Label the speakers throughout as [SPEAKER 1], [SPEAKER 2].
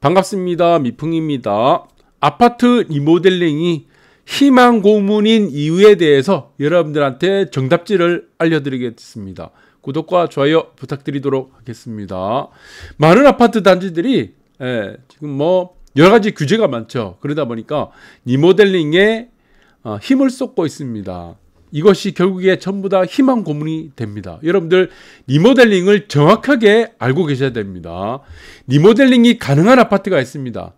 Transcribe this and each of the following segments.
[SPEAKER 1] 반갑습니다. 미풍입니다. 아파트 리모델링이 희망 고문인 이유에 대해서 여러분들한테 정답지를 알려드리겠습니다. 구독과 좋아요 부탁드리도록 하겠습니다. 많은 아파트 단지들이 지금 여러 가지 규제가 많죠. 그러다 보니까 리모델링에 힘을 쏟고 있습니다. 이것이 결국에 전부 다 희망 고문이 됩니다. 여러분들 리모델링을 정확하게 알고 계셔야 됩니다. 리모델링이 가능한 아파트가 있습니다.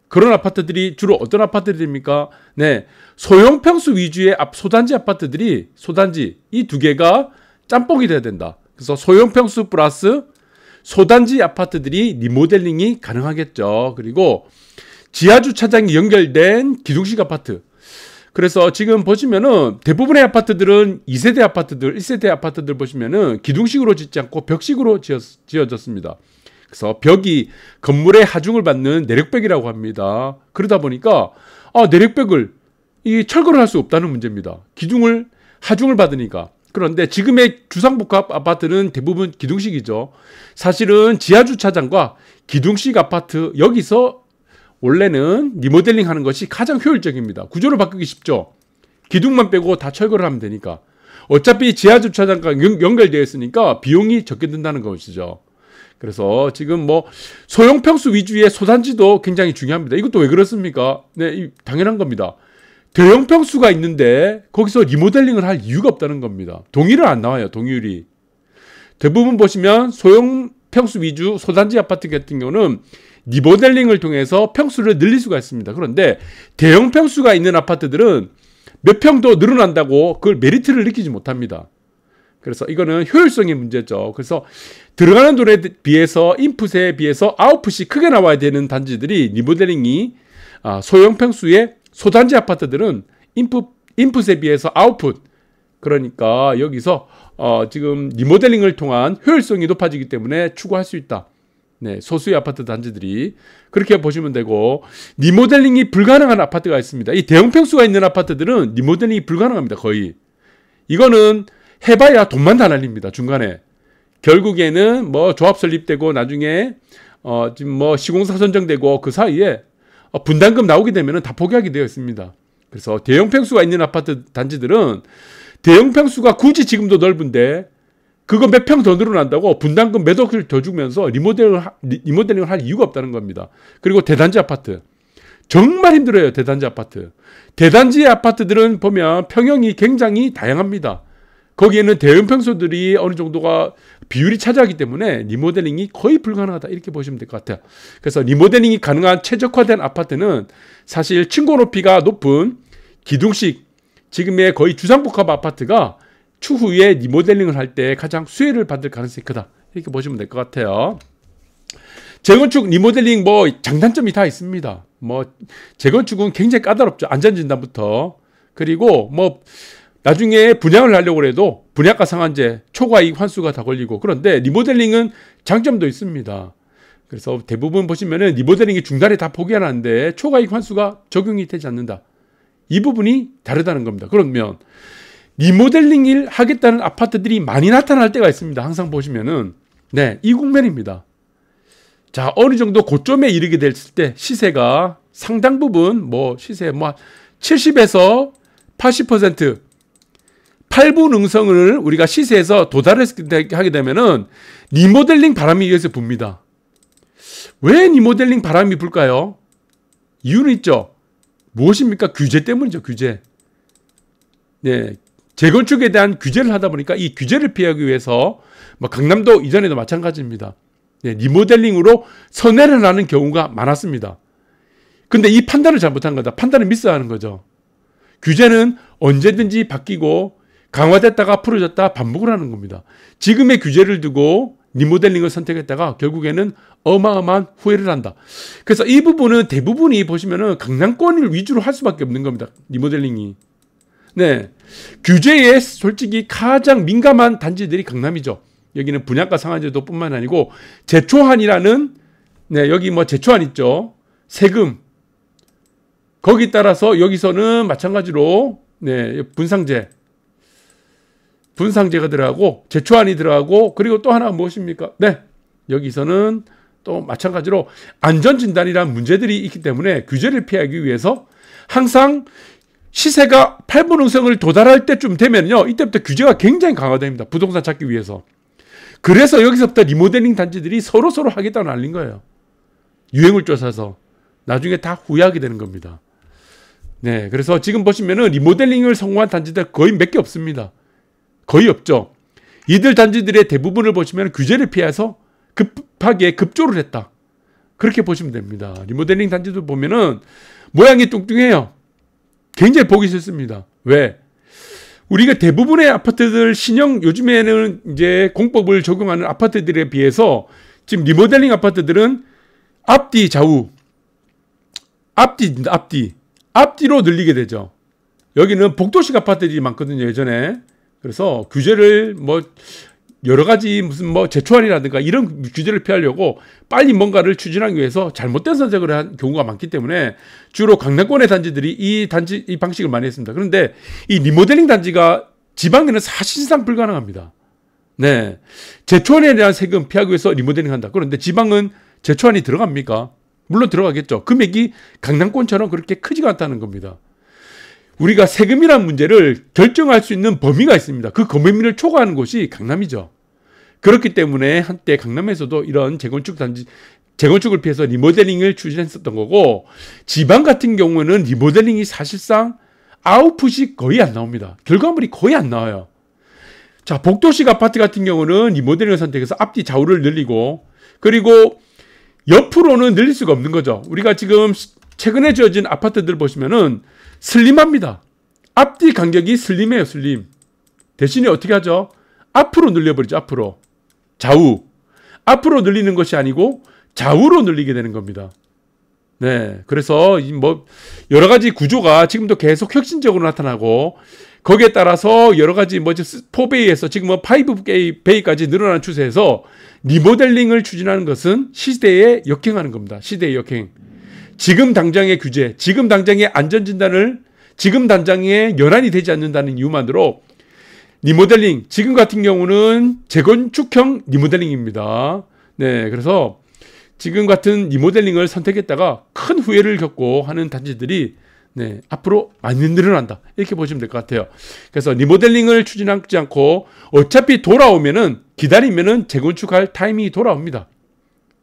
[SPEAKER 1] 그런 아파트들이 주로 어떤 아파트들입니까? 네, 소형 평수 위주의 소단지 아파트들이 소단지 이 두 개가 짬뽕이 돼야 된다. 그래서 소형 평수 플러스 소단지 아파트들이 리모델링이 가능하겠죠. 그리고 지하 주차장이 연결된 기둥식 아파트. 그래서 지금 보시면은 대부분의 아파트들은 2세대 아파트들, 1세대 아파트들 보시면은 기둥식으로 짓지 않고 벽식으로 지어졌습니다. 그래서 벽이 건물의 하중을 받는 내력벽이라고 합니다. 그러다 보니까 내력벽을 철거를 할 수 없다는 문제입니다. 하중을 받으니까. 그런데 지금의 주상복합 아파트는 대부분 기둥식이죠. 사실은 지하 주차장과 기둥식 아파트 여기서 원래는 리모델링 하는 것이 가장 효율적입니다. 구조를 바꾸기 쉽죠. 기둥만 빼고 다 철거를 하면 되니까. 어차피 지하 주차장과 연결되어 있으니까 비용이 적게 든다는 것이죠. 그래서 지금 소형 평수 위주의 소단지도 굉장히 중요합니다. 이것도 왜 그렇습니까? 네, 당연한 겁니다. 대형 평수가 있는데 거기서 리모델링을 할 이유가 없다는 겁니다. 동의를 안 나와요. 동의율이. 대부분 보시면 소형 평수 위주 소단지 아파트 같은 경우는 리모델링을 통해서 평수를 늘릴 수가 있습니다. 그런데 대형 평수가 있는 아파트들은 몇 평 더 늘어난다고 그걸 메리트를 느끼지 못합니다. 그래서 이거는 효율성의 문제죠. 그래서 들어가는 돈에 비해서 인풋에 비해서 아웃풋이 크게 나와야 되는 단지들이 리모델링이 소형 평수의 소단지 아파트들은 인풋에 비해서 아웃풋, 그러니까 여기서 지금 리모델링을 통한 효율성이 높아지기 때문에 추구할 수 있다. 네, 소수의 아파트 단지들이 그렇게 보시면 되고, 리모델링이 불가능한 아파트가 있습니다. 이 대형 평수가 있는 아파트들은 리모델링이 불가능합니다. 거의. 이거는 해봐야 돈만 다 날립니다. 중간에. 결국에는 조합 설립되고 나중에 지금 시공사 선정되고 그 사이에 분담금 나오게 되면 다 포기하게 되어 있습니다. 그래서 대형 평수가 있는 아파트 단지들은 대형 평수가 굳이 지금도 넓은데 그거 몇 평 더 늘어난다고 분담금 몇 억을 더 주면서 리모델링을 할 이유가 없다는 겁니다. 그리고 대단지 아파트. 정말 힘들어요. 대단지 아파트. 대단지 아파트들은 보면 평형이 굉장히 다양합니다. 거기에는 대형 평수들이 어느 정도가 비율이 차지하기 때문에 리모델링이 거의 불가능하다. 이렇게 보시면 될 것 같아요. 그래서 리모델링이 가능한 최적화된 아파트는 사실 층고 높이가 높은 기둥식, 지금의 거의 주상복합 아파트가 추후에 리모델링을 할 때 가장 수혜를 받을 가능성이 크다. 이렇게 보시면 될 것 같아요. 재건축, 리모델링 장단점이 다 있습니다. 재건축은 굉장히 까다롭죠. 안전진단부터. 그리고 나중에 분양을 하려고 해도 분양가 상한제, 초과이익 환수가 다 걸리고, 그런데 리모델링은 장점도 있습니다. 그래서 대부분 보시면은 리모델링이 중단에 다 포기하는데 초과이익 환수가 적용이 되지 않는다. 이 부분이 다르다는 겁니다. 그러면 리모델링을 하겠다는 아파트들이 많이 나타날 때가 있습니다. 항상 보시면은 이 국면입니다. 자, 어느 정도 고점에 이르게 됐을 때 시세가 상당 부분 시세 70에서 80% 8분 응성을 우리가 시세에서 도달하게 되면은 리모델링 바람이 여기서 붑니다. 왜 리모델링 바람이 불까요? 이유는 있죠. 무엇입니까? 규제 때문이죠. 규제. 네, 재건축에 대한 규제를 하다 보니까 이 규제를 피하기 위해서 강남도 이전에도 마찬가지입니다. 네, 리모델링으로 선회를 하는 경우가 많았습니다. 근데 이 판단을 잘못한 거다. 판단을 미스하는 거죠. 규제는 언제든지 바뀌고 강화됐다가 풀어졌다 반복을 하는 겁니다. 지금의 규제를 두고 리모델링을 선택했다가 결국에는 어마어마한 후회를 한다. 그래서 이 부분은 대부분이 보시면은 강남권을 위주로 할 수밖에 없는 겁니다. 리모델링이. 네, 규제에 솔직히 가장 민감한 단지들이 강남이죠. 여기는 분양가 상한제도 뿐만 아니고 제초한이라는 여기 제초한 있죠. 세금. 거기 따라서 여기서는 마찬가지로 분상제가 들어가고 제초안이 들어가고, 그리고 또 하나 무엇입니까? 여기서는 또 마찬가지로 안전진단이라는 문제들이 있기 때문에 규제를 피하기 위해서 항상 시세가 8분 응성을 도달할 때쯤 되면요, 이때부터 규제가 굉장히 강화됩니다. 부동산 찾기 위해서. 그래서 여기서부터 리모델링 단지들이 서로 하겠다고 날린 거예요. 유행을 쫓아서. 나중에 다 후회하게 되는 겁니다. 네, 그래서 지금 보시면은 리모델링을 성공한 단지들 거의 몇 개 없습니다. 거의 없죠. 이들 단지들의 대부분을 보시면 규제를 피해서 급하게 급조를 했다. 그렇게 보시면 됩니다. 리모델링 단지도 보면은 모양이 뚱뚱해요. 굉장히 보기 싫습니다. 왜? 우리가 대부분의 아파트들 신형, 요즘에는 이제 공법을 적용하는 아파트들에 비해서 지금 리모델링 아파트들은 앞뒤 좌우, 앞뒤로 늘리게 되죠. 여기는 복도식 아파트들이 많거든요, 예전에. 그래서 규제를 뭐 여러 가지 무슨 뭐 제초안이라든가 이런 규제를 피하려고 빨리 뭔가를 추진하기 위해서 잘못된 선택을 한 경우가 많기 때문에 주로 강남권의 단지들이 이 방식을 많이 했습니다. 그런데 이 리모델링 단지가 지방에는 사실상 불가능합니다. 네. 제초안에 대한 세금 피하기 위해서 리모델링 한다. 그런데 지방은 제초안이 들어갑니까? 물론 들어가겠죠. 금액이 강남권처럼 그렇게 크지가 않다는 겁니다. 우리가 세금이라는 문제를 결정할 수 있는 범위가 있습니다. 그 범위를 초과하는 곳이 강남이죠. 그렇기 때문에 한때 강남에서도 이런 재건축을 피해서 리모델링을 추진했었던 거고, 지방 같은 경우는 리모델링이 사실상 아웃풋이 거의 안 나옵니다. 결과물이 거의 안 나와요. 자, 복도식 아파트 같은 경우는 리모델링을 선택해서 앞뒤 좌우를 늘리고, 그리고 옆으로는 늘릴 수가 없는 거죠. 우리가 지금 최근에 지어진 아파트들 보시면은 슬림합니다. 앞뒤 간격이 슬림해요, 슬림. 대신에 어떻게 하죠? 앞으로 늘려버리죠, 앞으로. 좌우. 앞으로 늘리는 것이 아니고 좌우로 늘리게 되는 겁니다. 네. 그래서 뭐 여러 가지 구조가 지금도 계속 혁신적으로 나타나고, 거기에 따라서 여러 가지 뭐 4베이에서 지금 뭐 5베이까지 늘어나는 추세에서 리모델링을 추진하는 것은 시대에 역행하는 겁니다. 시대의 역행. 지금 당장의 규제, 지금 당장의 안전진단을 지금 당장에 연한이 되지 않는다는 이유만으로 리모델링, 지금 같은 경우는 재건축형 리모델링입니다. 네, 그래서 지금 같은 리모델링을 선택했다가 큰 후회를 겪고 하는 단지들이 네, 앞으로 많이 늘어난다. 이렇게 보시면 될 것 같아요. 그래서 리모델링을 추진하지 않고 어차피 돌아오면은, 기다리면은 재건축할 타이밍이 돌아옵니다.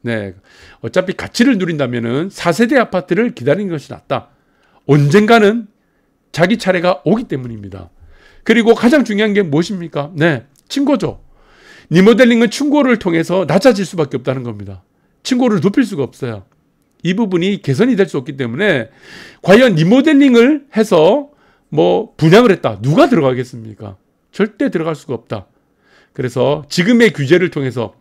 [SPEAKER 1] 네, 어차피 가치를 누린다면은 4세대 아파트를 기다리는 것이 낫다. 언젠가는 자기 차례가 오기 때문입니다. 그리고 가장 중요한 게 무엇입니까? 네, 층고죠. 리모델링은 층고를 통해서 낮아질 수밖에 없다는 겁니다. 층고를 높일 수가 없어요. 이 부분이 개선이 될 수 없기 때문에 과연 리모델링을 해서 뭐 분양을 했다. 누가 들어가겠습니까? 절대 들어갈 수가 없다. 그래서 지금의 규제를 통해서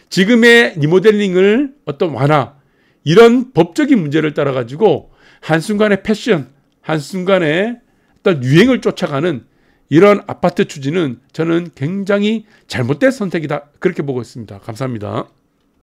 [SPEAKER 1] 지금의 리모델링을 어떤 완화, 이런 법적인 문제를 따라 가지고 한순간의 패션, 한순간의 어떤 유행을 쫓아가는 이런 아파트 추진은 저는 굉장히 잘못된 선택이다. 그렇게 보고 있습니다. 감사합니다.